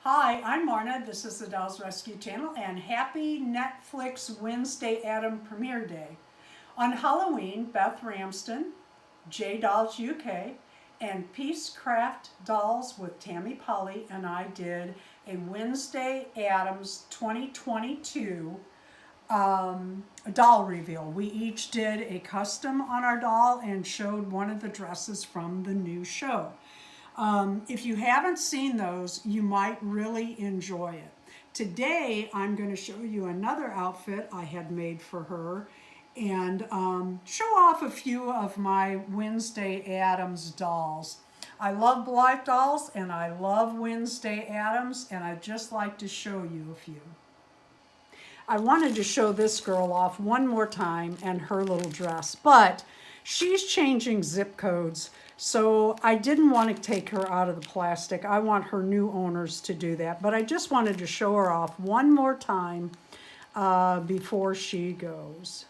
Hi, I'm Marna. This is the Dolls Rescue Channel, and happy Netflix Wednesday Addams premiere day. On Halloween, Beth Ramsden, J Dolls UK, and Peacecraft Dolls with Tammy Powley and I did a Wednesday Addams 2022 doll reveal. We each did a custom on our doll and showed one of the dresses from the new show. If you haven't seen those, you might really enjoy it. Today, I'm going to show you another outfit I had made for her and show off a few of my Wednesday Addams dolls. I love Blythe dolls and I love Wednesday Addams, and I'd just like to show you a few. I wanted to show this girl off one more time and her little dress, but she's changing zip codes, so I didn't want to take her out of the plastic. I want her new owners to do that, but I just wanted to show her off one more time before she goes.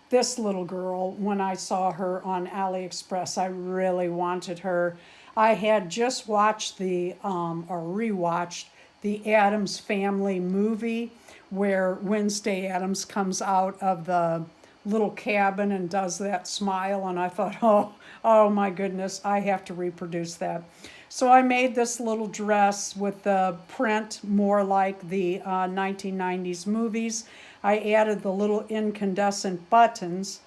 This little girl, when I saw her on AliExpress, I really wanted her. I had just watched or rewatched the Addams Family movie where Wednesday Addams comes out of the little cabin and does that smile, and I thought, oh my goodness, I have to reproduce that. So I made this little dress with the print more like the 1990s movies. I added the little incandescent buttons,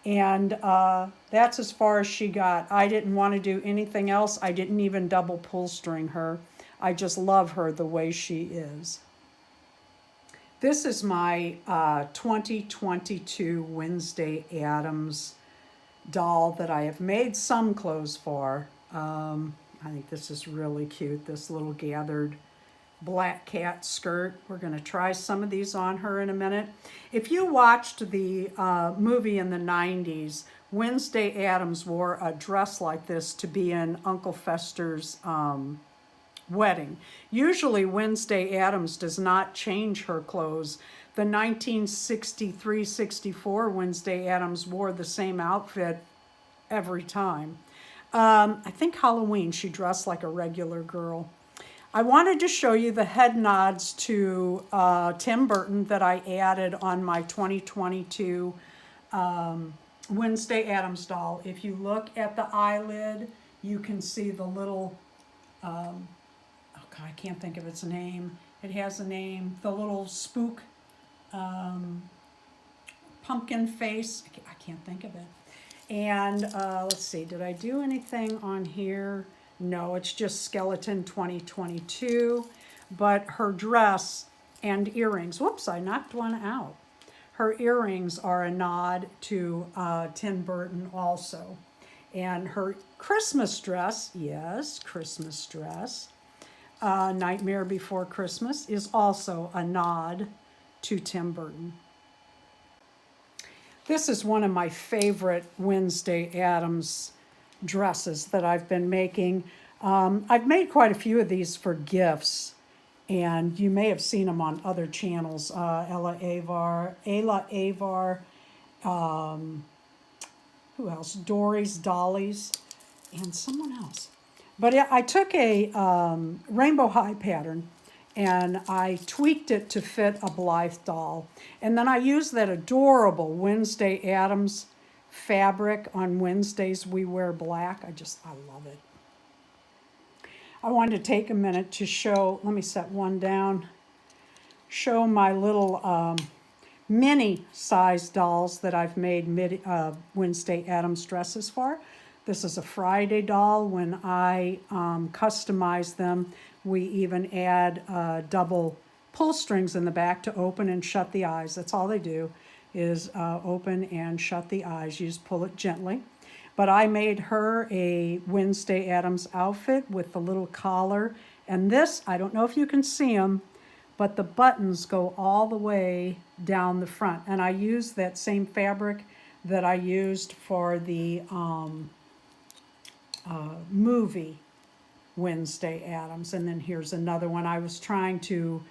and that's as far as she got. I didn't want to do anything else. I didn't even double pull string her. I just love her the way she is. This is my 2022 Wednesday Addams doll that I have made some clothes for. I think this is really cute, this little gathered black cat skirt. We're going to try some of these on her in a minute. If you watched the movie in the 90s, Wednesday Addams wore a dress like this to be in Uncle Fester's wedding. Usually Wednesday Addams does not change her clothes. The 1963-64 Wednesday Addams wore the same outfit every time. I think Halloween she dressed like a regular girl. I wanted to show you the head nods to Tim Burton that I added on my 2022 Wednesday Addams doll. If you look at the eyelid, you can see the little I can't think of its name. It has a name. The little spook pumpkin face. I can't think of it. And let's see, did I do anything on here? No, it's just Skeleton 2022. But her dress and earrings, whoops, I knocked one out. Her earrings are a nod to Tim Burton also. And her Christmas dress, yes, Christmas dress, Nightmare Before Christmas, is also a nod to Tim Burton. This is one of my favorite Wednesday Addams dresses that I've been making. I've made quite a few of these for gifts, and you may have seen them on other channels. Ayla Avar, who else? Dory's Dollies, and someone else. But I took a rainbow high pattern and I tweaked it to fit a Blythe doll. And then I used that adorable Wednesday Addams fabric. On Wednesdays we wear black. I love it. I wanted to take a minute to show, let me set one down, show my little mini size dolls that I've made Wednesday Addams dresses for. This is a Friday doll. When I customize them, we even add double pull strings in the back to open and shut the eyes. That's all they do, is open and shut the eyes. You just pull it gently. But I made her a Wednesday Addams outfit with the little collar. And this, I don't know if you can see them, but the buttons go all the way down the front. And I used that same fabric that I used for the movie Wednesday Addams. And then here's another one. I was trying to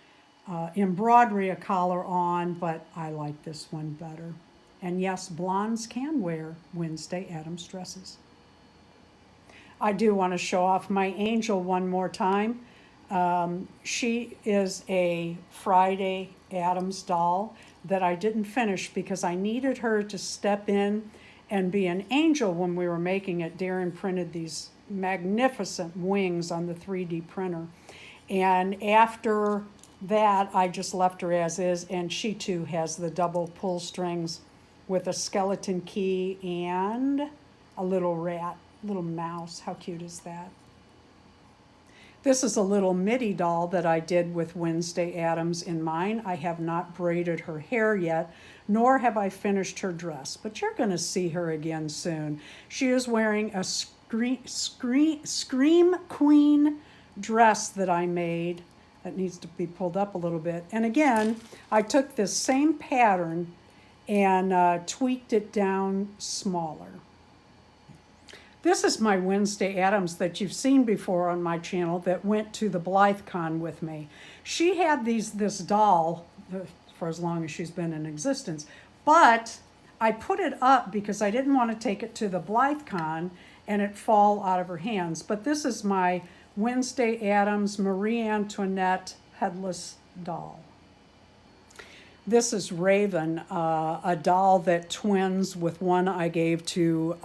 embroidery a collar on, but I like this one better. And yes, blondes can wear Wednesday Addams dresses. I do want to show off my angel one more time. She is a Friday Addams doll that I didn't finish because I needed her to step in and be an angel when we were making it. Darren printed these magnificent wings on the 3D printer. And after that, I just left her as is, and she too has the double pull strings with a skeleton key and a little rat, little mouse. How cute is that? This is a little Midi doll that I did with Wednesday Addams in mind. I have not braided her hair yet, nor have I finished her dress, but you're going to see her again soon. She is wearing a Scream Queen dress that I made. That needs to be pulled up a little bit. And again, I took this same pattern and tweaked it down smaller. This is my Wednesday Addams that you've seen before on my channel that went to the BlytheCon with me. She had this doll for as long as she's been in existence, but I put it up because I didn't want to take it to the BlytheCon and it fall out of her hands. But this is my Wednesday Addams Marie Antoinette headless doll. This is Raven, a doll that twins with one I gave to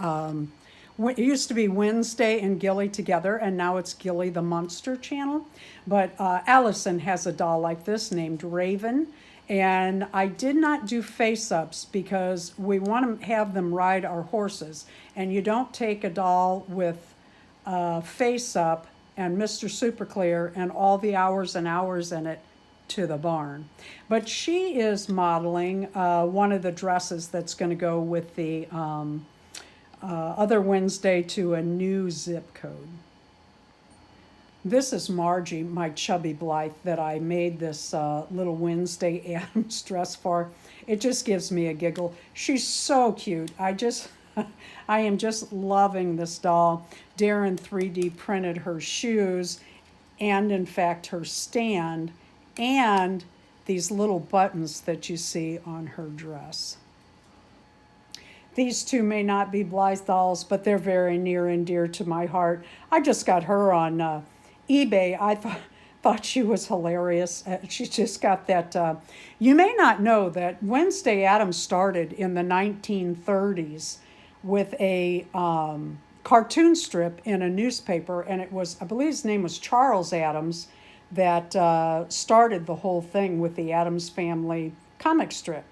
it used to be Wednesday and Gilly together, and now it's Gilly the Munster channel. But Allison has a doll like this named Raven, and I did not do face-ups because we want to have them ride our horses, and you don't take a doll with face-up and Mr. Super Clear and all the hours and hours in it to the barn. But she is modeling one of the dresses that's going to go with the other Wednesday to a new zip code. This is Margie, my chubby Blythe, that I made this little Wednesday Addams dress for. It just gives me a giggle. She's so cute. I am just loving this doll. Darren 3D printed her shoes and in fact her stand and these little buttons that you see on her dress. These two may not be Blythe dolls, but they're very near and dear to my heart. I just got her on eBay. I thought she was hilarious. She just got that. You may not know that Wednesday Addams started in the 1930s with a cartoon strip in a newspaper, and it was, I believe his name was Charles Addams, that started the whole thing with the Addams Family comic strip.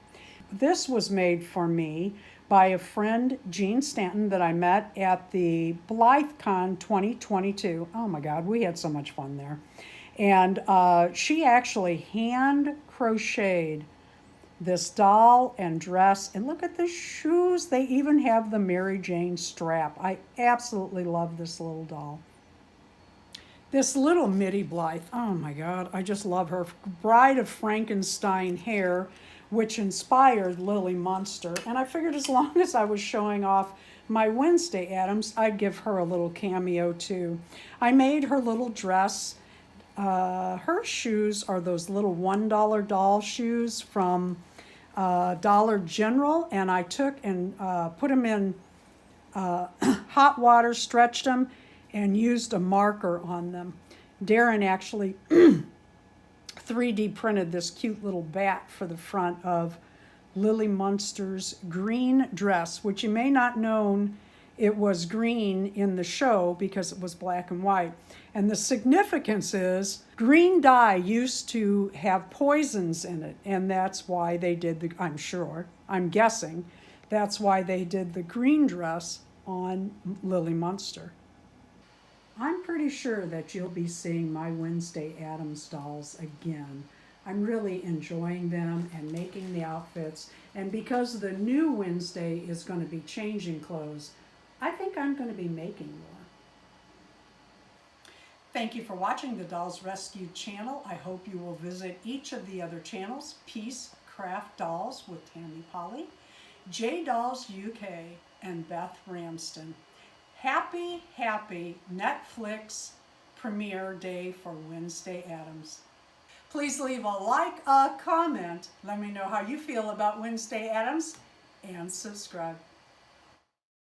This was made for me by a friend, Jean Stanton, that I met at the BlytheCon 2022. Oh my God, we had so much fun there. And she actually hand crocheted this doll and dress. And look at the shoes. They even have the Mary Jane strap. I absolutely love this little doll. This little Midi Blythe, oh my God, I just love her. Bride of Frankenstein hair, which inspired Lily Munster. And I figured as long as I was showing off my Wednesday Addams, I'd give her a little cameo too. I made her little dress. Her shoes are those little $1 doll shoes from Dollar General, and I took and put them in hot water, stretched them, and used a marker on them. Darren actually 3D printed this cute little bat for the front of Lily Munster's green dress, which you may not know it was green in the show because it was black and white. And the significance is green dye used to have poisons in it, and that's why they did the, I'm guessing, that's why they did the green dress on Lily Munster. I'm pretty sure that you'll be seeing my Wednesday Addams dolls again. I'm really enjoying them and making the outfits. And because the new Wednesday is going to be changing clothes, I think I'm going to be making more. Thank you for watching the Dolls Rescued channel. I hope you will visit each of the other channels, Peace Craft Dolls with Tammy Powley, J Dolls UK, and Beth Ramston. Happy Netflix premiere day for Wednesday Addams. Please leave a like, a comment. Let me know how you feel about Wednesday Addams, and subscribe.